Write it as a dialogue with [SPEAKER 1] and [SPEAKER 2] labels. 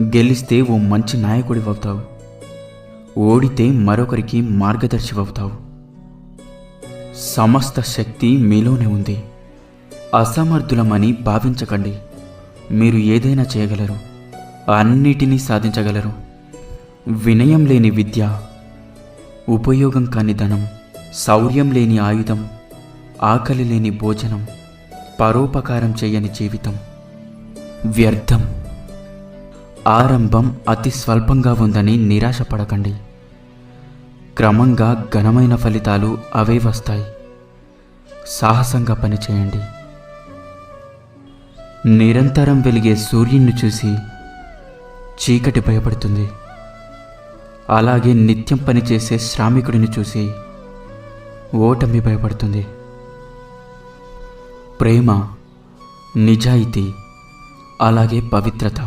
[SPEAKER 1] గెలిస్తే ఓ మంచి నాయకుడివవుతావు, ఓడితే మరొకరికి మార్గదర్శివవుతావు. సమస్త శక్తి మీలోనే ఉంది. అసమర్థులమని భావించకండి. మీరు ఏదైనా చేయగలరు, అన్నిటినీ సాధించగలరు. వినయం లేని విద్య, ఉపయోగం కాని ధనం, శౌర్యం లేని ఆయుధం, ఆకలి లేని భోజనం, పరోపకారం చేయని జీవితం వ్యర్థం. ఆరంభం అతి స్వల్పంగా ఉందని నిరాశపడకండి. క్రమంగా ఘనమైన ఫలితాలు అవే వస్తాయి. సాహసంగా పనిచేయండి. నిరంతరం వెలిగే సూర్యుని చూసి చీకటి భయపడుతుంది. అలాగే నిత్యం పనిచేసే శ్రామికుడిని చూసి ఓటమి భయపడుతుంది. ప్రేమ, నిజాయితీ, అలాగే పవిత్రత